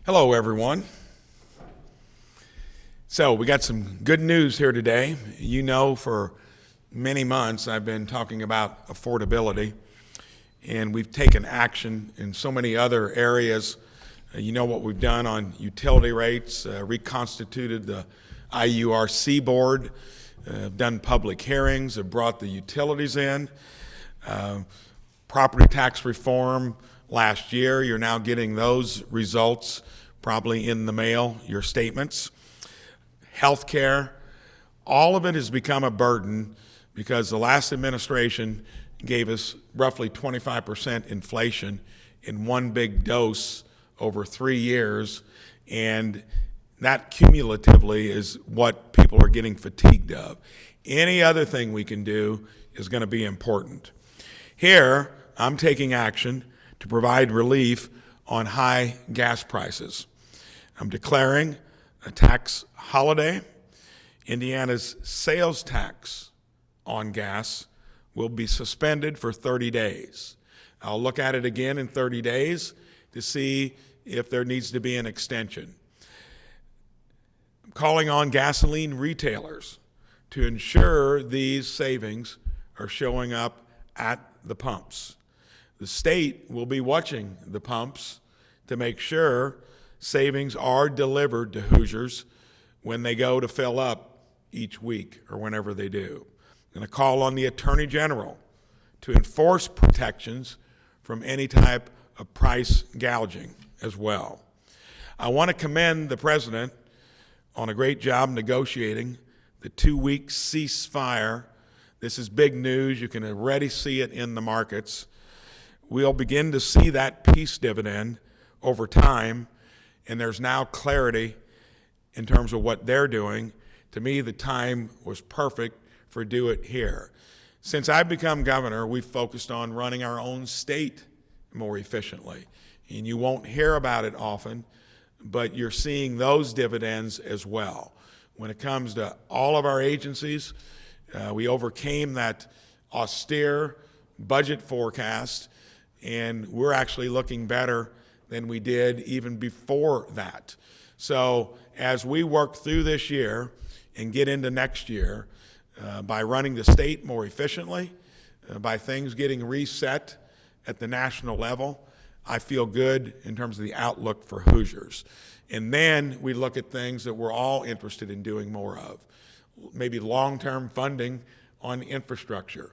Hello, everyone. So we got some good news here today. You know, for many months I've been talking about affordability, and we've taken action in so many other areas. You know what we've done on utility rates, reconstituted the IURC board, done public hearings, have brought the utilities in, property tax reform last year. You're now getting those results probably in the mail, your statements. Healthcare, all of it has become a burden because the last administration gave us roughly 25% inflation in one big dose over 3 years, and that cumulatively is what people are getting fatigued of. Any other thing we can do is going to be important. Here, I'm taking action to provide relief on high gas prices. I'm declaring a tax holiday. Indiana's sales tax on gas will be suspended for 30 days. I'll look at it again in 30 days to see if there needs to be an extension. I'm calling on gasoline retailers to ensure these savings are showing up at the pumps. The state will be watching the pumps to make sure savings are delivered to Hoosiers when they go to fill up each week or whenever they do. I'm going to call on the Attorney General to enforce protections from any type of price gouging as well. I want to commend the President on a great job negotiating the 2-week ceasefire. This is big news. You can already see it in the markets. We'll begin to see that peace dividend over time, and there's now clarity in terms of what they're doing. To me, the time was perfect for do it here. Since I've become governor, we've focused on running our own state more efficiently. And you won't hear about it often, but you're seeing those dividends as well. When it comes to all of our agencies, we overcame that austere budget forecast, and we're actually looking better than we did even before that. So as we work through this year and get into next year, by running the state more efficiently, by things getting reset at the national level, I feel good in terms of the outlook for Hoosiers. And then we look at things that we're all interested in doing more of. Maybe long-term funding on infrastructure,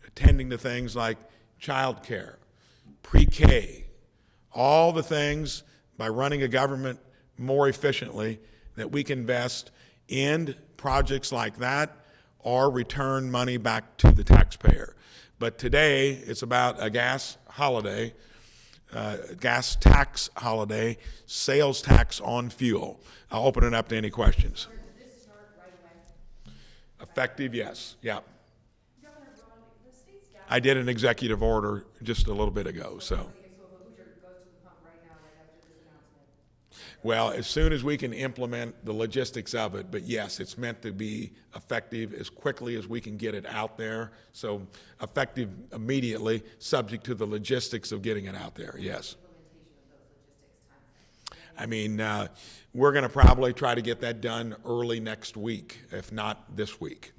attending to things like child care, pre-K, all the things by running a government more efficiently that we can invest in projects like that or return money back to the taxpayer. But today it's about a gas holiday, gas tax holiday, sales tax on fuel. I'll open it up to any questions. Does this start right away? Effective, yes. Yeah. Governor Braun, the state's gas. I did an executive order just a little bit ago, so. So if a Hoosier goes to the pump right now, right after this announcement. Well, as soon as we can implement the logistics of it, but yes, it's meant to be effective as quickly as we can get it out there. So effective immediately, subject to the logistics of getting it out there, yes. Implementation of those logistics timeframe. I mean, we're going to probably try to get that done early next week, if not this week.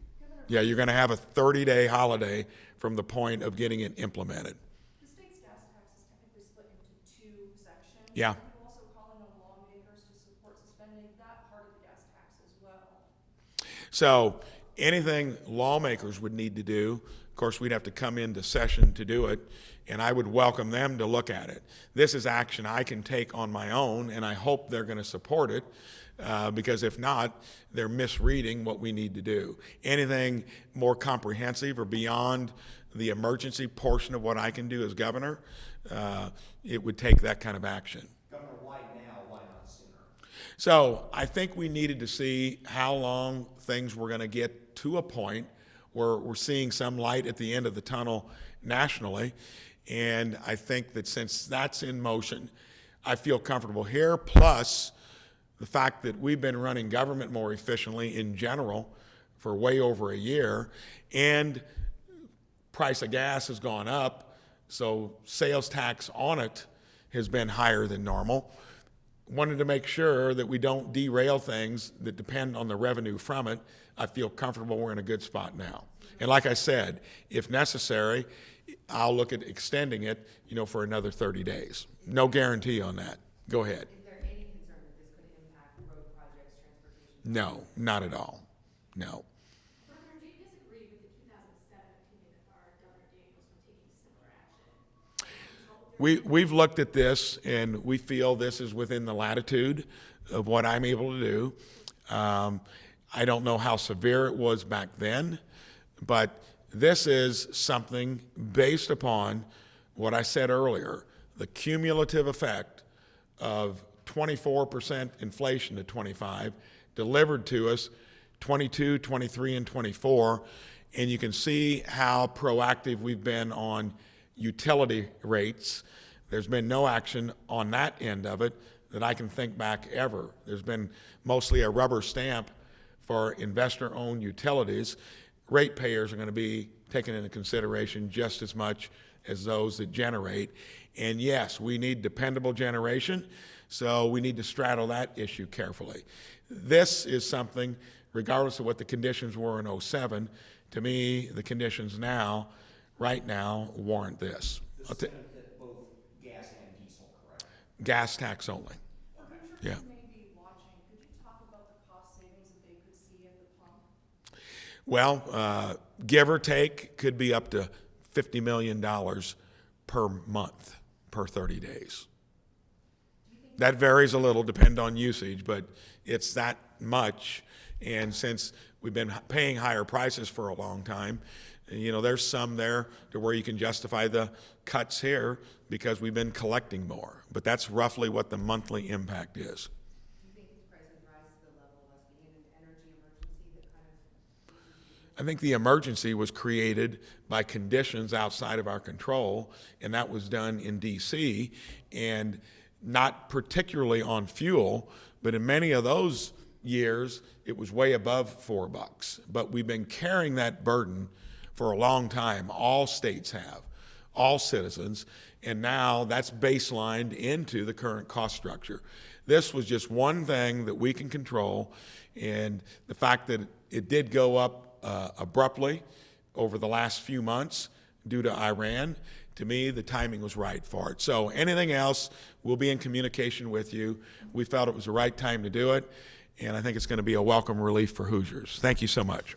Yeah, you're going to have a 30-day holiday from the point of getting it implemented. The state's gas tax is technically split into two sections. Yeah. Are you also calling on lawmakers to support suspending that part of the gas tax as well? So anything lawmakers would need to do, of course, we'd have to come into session to do it, and I would welcome them to look at it. This is action I can take on my own, and I hope they're going to support it, because if not, they're misreading what we need to do. Anything more comprehensive or beyond the emergency portion of what I can do as governor, it would take that kind of action. Governor, why now? Why not sooner? So I think we needed to see how long things were going to get to a point where we're seeing some light at the end of the tunnel nationally. And I think that since that's in motion, I feel comfortable here. Plus, the fact that we've been running government more efficiently in general for way over a year, and price of gas has gone up, so sales tax on it has been higher than normal. wanted to make sure that we don't derail things that depend on the revenue from it. I feel comfortable we're in a good spot now. And like I said, if necessary, I'll look at extending it, for another 30 days. No guarantee on that. Go ahead. Is there any concern that this could impact road projects, transportation? No, not at all. No. Governor, do you disagree with the 2007 opinion of our Governor Daniels from taking similar action? We've looked at this, and we feel this is within the latitude of what I'm able to do. I don't know how severe it was back then, but this is something based upon what I said earlier, the cumulative effect of 24% inflation to 25 delivered to us 22, 23, and 24, and you can see how proactive we've been on utility rates. There's been no action on that end of it that I can think back ever. There's been mostly a rubber stamp for investor-owned utilities. Ratepayers are going to be taken into consideration just as much as those that generate. And yes, we need dependable generation, so we need to straddle that issue carefully. This is something, regardless of what the conditions were in '07, to me, the conditions now, right now, warrant this. This is going to hit both gas and diesel, correct? Gas tax only. For Hoosiers Yeah. who may be watching, could you talk about the cost savings that they could see at the pump? Well, give or take, could be up to $50 million per month, per 30 days. That varies a little, depend on usage, but it's that much. And since we've been paying higher prices for a long time, there's some there to where you can justify the cuts here because we've been collecting more. But that's roughly what the monthly impact is. Do you think these prices rise to the level of us being in an energy emergency that kind of? I think the emergency was created by conditions outside of our control, and that was done in D.C., and not particularly on fuel, but in many of those years, it was way above $4. But we've been carrying that burden for a long time. All states have, all citizens, and now that's baselined into the current cost structure. This was just one thing that we can control, and the fact that it did go up abruptly over the last few months due to Iran, to me, the timing was right for it. So anything else, we'll be in communication with you. We felt it was the right time to do it, and I think it's going to be a welcome relief for Hoosiers. Thank you so much.